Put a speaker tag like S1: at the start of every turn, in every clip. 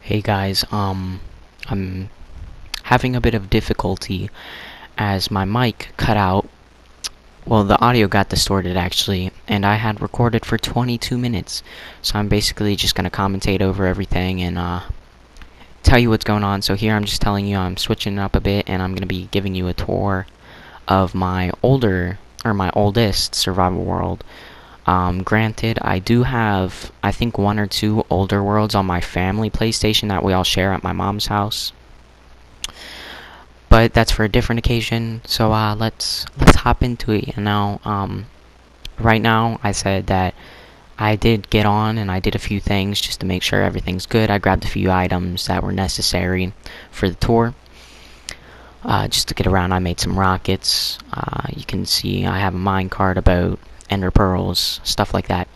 S1: Hey guys, I'm having a bit of difficulty as my mic cut out. Well, the audio got distorted actually, and I had recorded for 22 minutes. So I'm basically just gonna commentate over everything and tell you what's going on. So here I'm just telling you I'm switching it up a bit, and I'm gonna be giving you a tour of my oldest survival world. Granted, I do have, I think, one or two older worlds on my family PlayStation that we all share at my mom's house. But that's for a different occasion. So let's hop into it. Right now, I said that I did get on and I did a few things just to make sure everything's good. I grabbed a few items that were necessary for the tour. Just to get around, I made some rockets. You can see I have a minecart about ender pearls, stuff like that.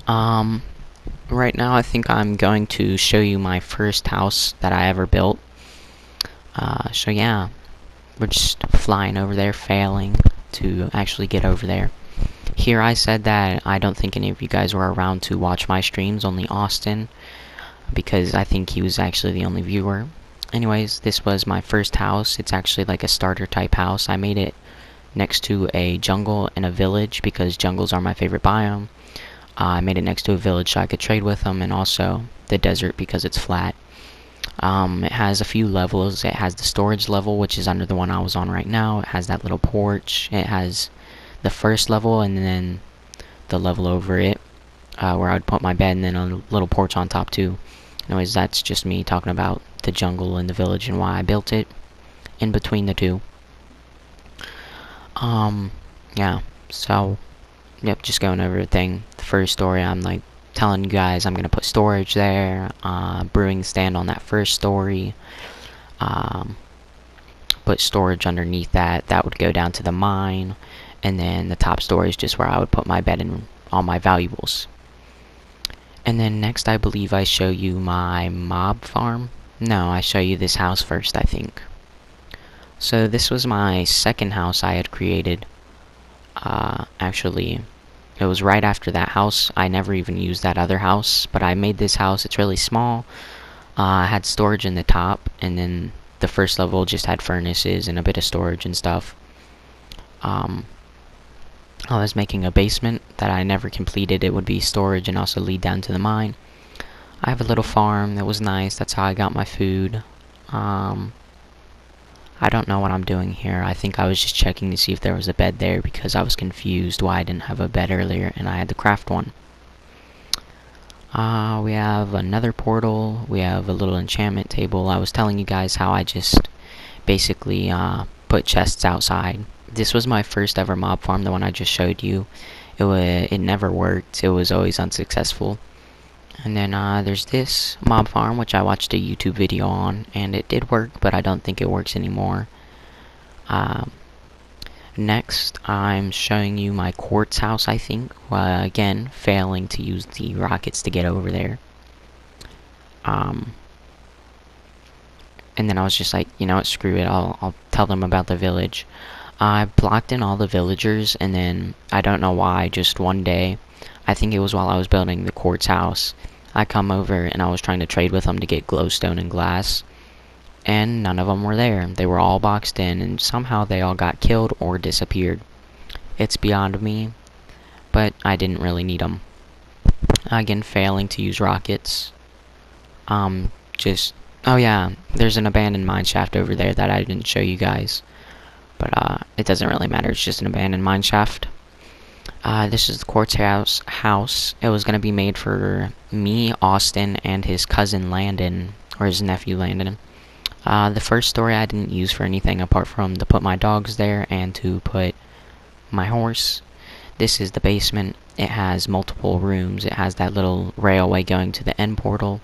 S1: Right now I think I'm going to show you my first house that I ever built. So yeah, we're just flying over there, failing to actually get over there. Here I said that I don't think any of you guys were around to watch my streams, only Austin, because I think he was actually the only viewer. Anyways, this was my first house. It's actually like a starter type house. I made it next to a jungle and a village because jungles are my favorite biome. I made it next to a village so I could trade with them, and also the desert because it's flat. It has a few levels. It has the storage level, which is under the one I was on right now. It has that little porch. It has the first level and then the level over it, where I would put my bed, and then a little porch on top too. Anyways, that's just me talking about the jungle and the village and why I built it in between the two. Yeah, so, yep, just going over everything. The first story, I'm like telling you guys I'm gonna put storage there, brewing stand on that first story, put storage underneath that. That would go down to the mine, and then the top story is just where I would put my bed and all my valuables. And then next, I believe I show you my mob farm. No, I show you this house first, I think. So this was my second house I had created. Actually, it was right after that house. I never even used that other house, but I made this house. It's really small. I had storage in the top, and then the first level just had furnaces and a bit of storage and stuff. I was making a basement that I never completed. It would be storage and also lead down to the mine. I have a little farm that was nice. That's how I got my food. I don't know what I'm doing here. I think I was just checking to see if there was a bed there because I was confused why I didn't have a bed earlier and I had to craft one. We have another portal. We have a little enchantment table. I was telling you guys how I just basically put chests outside. This was my first ever mob farm, the one I just showed you. It never worked. It was always unsuccessful. And then there's this mob farm, which I watched a YouTube video on, and it did work, but I don't think it works anymore. Next, I'm showing you my quartz house, I think. Again, failing to use the rockets to get over there. And then I was just like, you know what, screw it, I'll tell them about the village. I blocked in all the villagers, and then, I don't know why, just one day, I think it was while I was building the quartz house, I come over and I was trying to trade with them to get glowstone and glass, and none of them were there. They were all boxed in, and somehow they all got killed or disappeared. It's beyond me, but I didn't really need them. Again, failing to use rockets. Oh yeah, there's an abandoned mine shaft over there that I didn't show you guys, but it doesn't really matter. It's just an abandoned mine shaft. This is the quartz house. It was going to be made for me, Austin, and his cousin Landon, or his nephew Landon. The first story I didn't use for anything apart from to put my dogs there and to put my horse. This is the basement. It has multiple rooms. It has that little railway going to the end portal.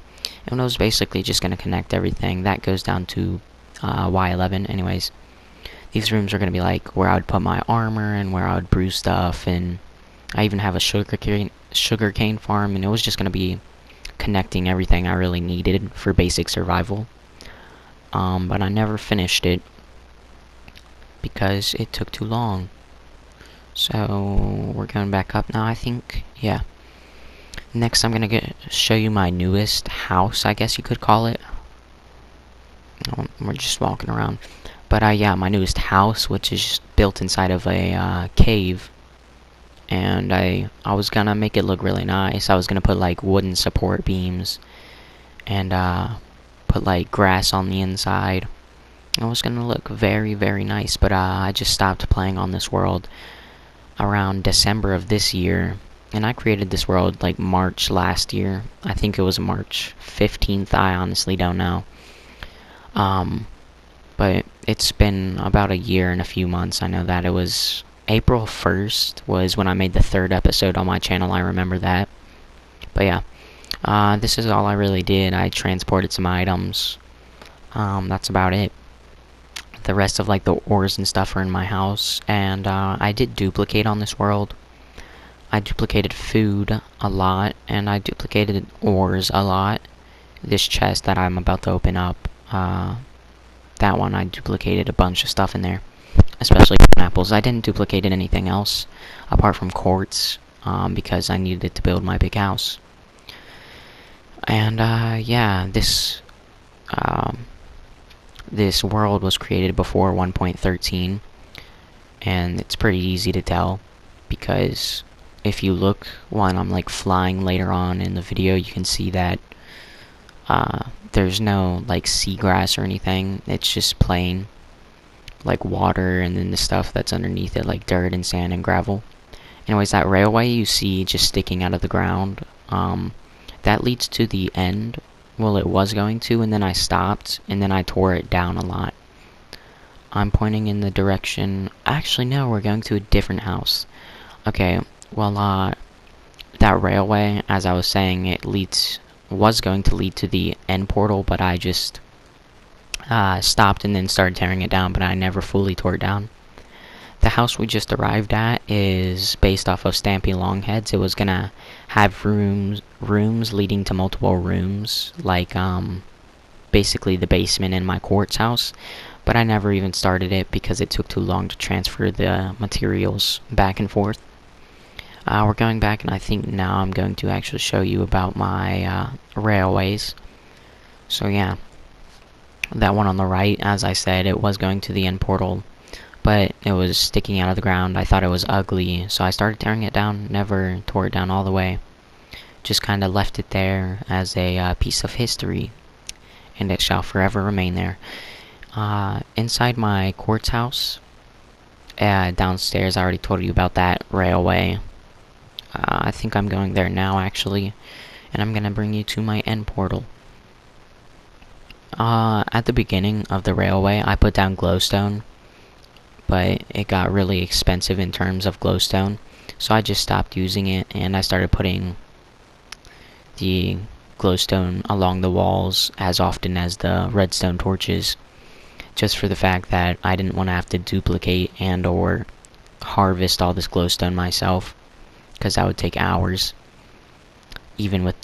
S1: And it was basically just going to connect everything. That goes down to Y11. Anyways, these rooms are going to be like where I would put my armor and where I would brew stuff, and I even have a sugarcane farm, and it was just going to be connecting everything I really needed for basic survival. But I never finished it because it took too long. So we're going back up now, I think. Yeah. Next, I'm gonna show you my newest house, I guess you could call it. We're just walking around. But yeah, my newest house, which is built inside of a cave. And I was gonna make it look really nice. I was gonna put like wooden support beams and put like grass on the inside. It was gonna look very, very nice, but I just stopped playing on this world around December of this year. And I created this world like March last year. I think it was March 15th. I honestly don't know. But it's been about a year and a few months. I know that it was April 1st was when I made the 3rd episode on my channel. I remember that. But yeah, this is all I really did. I transported some items. That's about it. The rest of like the ores and stuff are in my house. And I did duplicate on this world. I duplicated food a lot, and I duplicated ores a lot. This chest that I'm about to open up, that one I duplicated a bunch of stuff in there, especially apples. I didn't duplicate anything else apart from quartz, because I needed it to build my big house. And yeah, this world was created before 1.13, and it's pretty easy to tell because if you look when I'm like flying later on in the video, you can see that there's no like seagrass or anything. It's just plain like water, and then the stuff that's underneath it like dirt and sand and gravel. Anyways, that railway you see just sticking out of the ground, that leads to the end. Well, it was going to, and then I stopped, and then I tore it down a lot. I'm pointing in the direction. Actually, no, we're going to a different house. Okay, well, that railway, as I was saying, was going to lead to the end portal, but I just stopped and then started tearing it down, but I never fully tore it down. The house we just arrived at is based off of Stampy Longheads. It was gonna have rooms leading to multiple rooms, like basically the basement in my quartz house, but I never even started it because it took too long to transfer the materials back and forth. We're going back, and I think now I'm going to actually show you about my railways. So yeah, that one on the right, as I said, it was going to the end portal, but it was sticking out of the ground. I thought it was ugly, so I started tearing it down. Never tore it down all the way. Just kind of left it there as a piece of history, and it shall forever remain there. Inside my quartz house, downstairs, I already told you about that railway. I think I'm going there now, actually, and I'm gonna bring you to my end portal. At the beginning of the railway, I put down glowstone, but it got really expensive in terms of glowstone, so I just stopped using it, and I started putting the glowstone along the walls as often as the redstone torches, just for the fact that I didn't want to have to duplicate and or harvest all this glowstone myself, because that would take hours, even with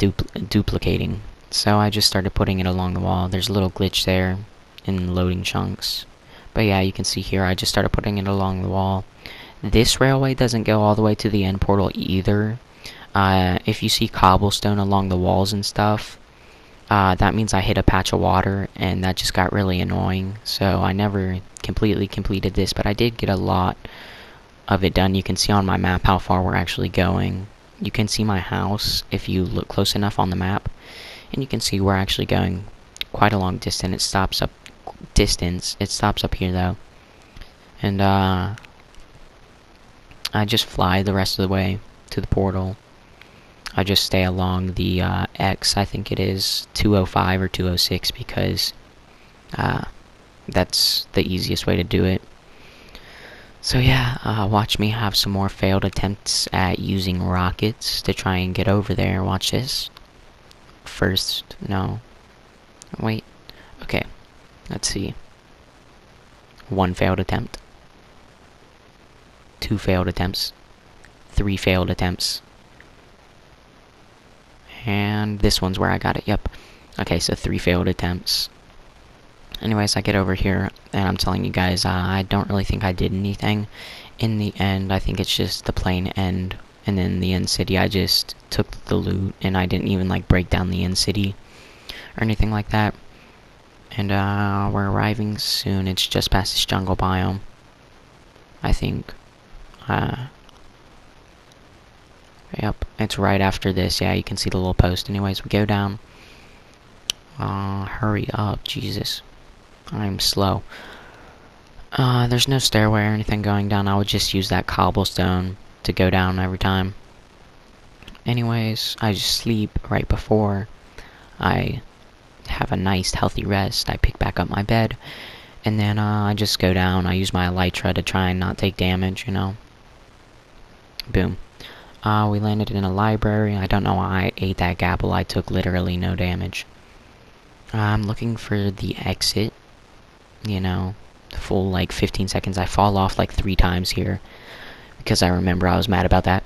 S1: duplicating. So I just started putting it along the wall. There's a little glitch there in loading chunks. But yeah, you can see here, I just started putting it along the wall. This railway doesn't go all the way to the end portal either. If you see cobblestone along the walls and stuff, that means I hit a patch of water, and that just got really annoying. So I never completely completed this, but I did get a lot of it done. You can see on my map how far we're actually going. You can see my house if you look close enough on the map, and you can see we're actually going quite a long distance. It stops up here though, and I just fly the rest of the way to the portal. I just stay along the X, I think it is 205 or 206, because that's the easiest way to do it. So yeah, watch me have some more failed attempts at using rockets to try and get over there. Watch this. First, no. Wait. Okay. Let's see. 1 failed attempt. 2 failed attempts. 3 failed attempts. And this one's where I got it, yep. Okay, so 3 failed attempts. Anyways, I get over here, and I'm telling you guys, I don't really think I did anything. In the end, I think it's just the plain end and then the end city I just took the loot, and I didn't even like break down the end city or anything like that. And we're arriving soon. It's just past this jungle biome, I think. Yep, it's right after this. Yeah, you can see the little post. Anyways, we go down. Hurry up, Jesus. I'm slow. There's no stairway or anything going down. I would just use that cobblestone to go down every time. Anyways, I just sleep right before I have a nice healthy rest. I pick back up my bed, and then I just go down. I use my elytra to try and not take damage, you know. Boom. We landed in a library. I don't know why I ate that gapple. I took literally no damage. I'm looking for the exit, you know, the full like 15 seconds. I fall off like 3 times here because I remember I was mad about that.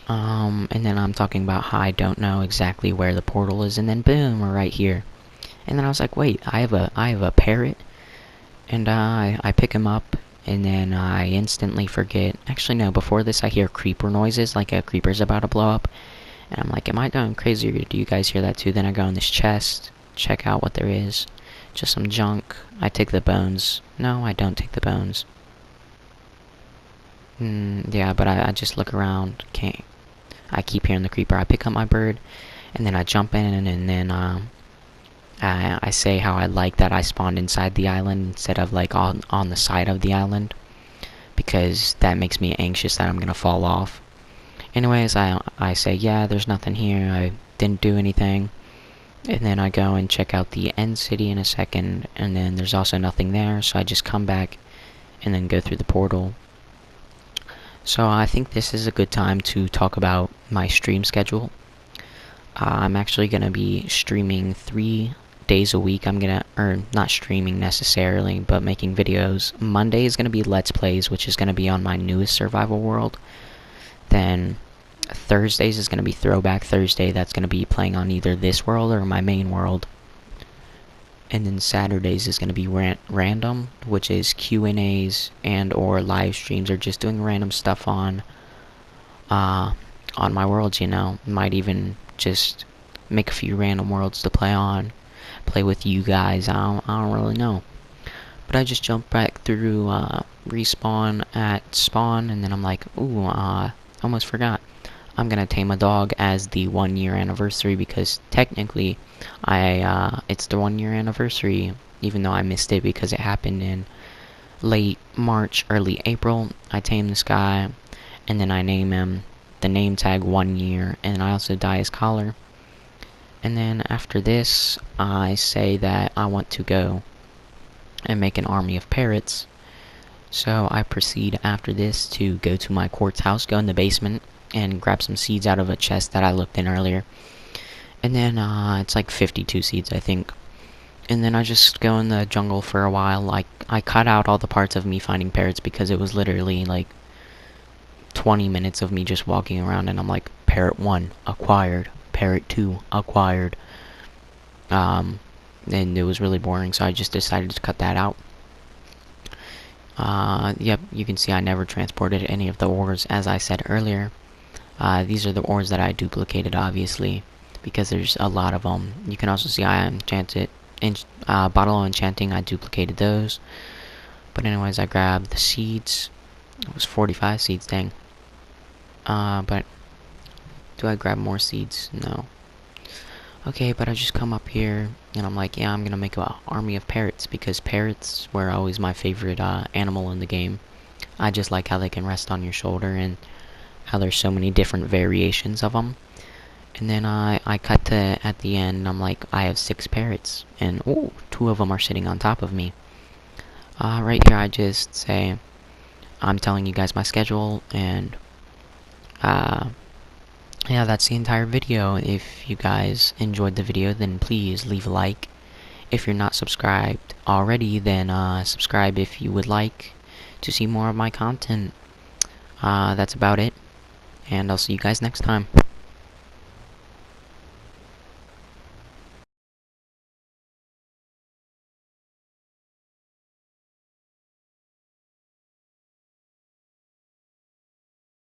S1: And then I'm talking about how I don't know exactly where the portal is, and then boom, we're right here. And then I was like, wait, I have a parrot, and I pick him up, and then I instantly forget. Actually, no, before this I hear creeper noises, like a creeper's about to blow up. And I'm like, am I going crazy, or do you guys hear that too? Then I go in this chest, check out what there is. Just some junk. I take the bones. No, I don't take the bones. Yeah, but I just look around. Can't. I keep hearing the creeper. I pick up my bird, and then I jump in, and then I say how I like that I spawned inside the island instead of like on the side of the island, because that makes me anxious that I'm gonna fall off. Anyways, I say, yeah, there's nothing here. I didn't do anything. And then I go and check out the end city in a second, and then there's also nothing there, so I just come back and then go through the portal. So I think this is a good time to talk about my stream schedule. I'm actually going to be streaming 3 days a week. or not streaming necessarily, but making videos. Monday is going to be Let's Plays, which is going to be on my newest survival world. Then Thursdays is going to be Throwback Thursday. That's going to be playing on either this world or my main world. And then Saturdays is going to be random, which is Q&As and or live streams, or just doing random stuff on my worlds, you know. Might even just make a few random worlds to play with you guys. I don't really know. But I just jump back through respawn at spawn, and then I'm like, ooh, almost forgot. I'm gonna tame a dog as the 1-year anniversary, because technically it's the 1-year anniversary, even though I missed it because it happened in late March, early April. I tame this guy, and then I name him the name tag 1 year, and I also dye his collar. And then after this, I say that I want to go and make an army of parrots. So I proceed after this to go to my quartz house, go in the basement, and grab some seeds out of a chest that I looked in earlier. And then it's like 52 seeds, I think. And then I just go in the jungle for a while. Like, I cut out all the parts of me finding parrots because it was literally like 20 minutes of me just walking around, and I'm like, parrot 1 acquired, parrot 2 acquired. And it was really boring, so I just decided to cut that out. Yep, you can see I never transported any of the ores, as I said earlier. These are the ores that I duplicated, obviously, because there's a lot of them. You can also see I enchanted, bottle of enchanting, I duplicated those. But anyways, I grabbed the seeds. It was 45 seeds, dang. But do I grab more seeds? No. Okay, but I just come up here, and I'm like, yeah, I'm gonna make an army of parrots, because parrots were always my favorite animal in the game. I just like how they can rest on your shoulder, and how there's so many different variations of them. And then I cut to at the end, and I'm like, I have 6 parrots, and ooh, 2 of them are sitting on top of me. Right here I just say, I'm telling you guys my schedule, and yeah, that's the entire video. If you guys enjoyed the video, then please leave a like. If you're not subscribed already, then subscribe if you would like to see more of my content. That's about it, and I'll see you guys next time.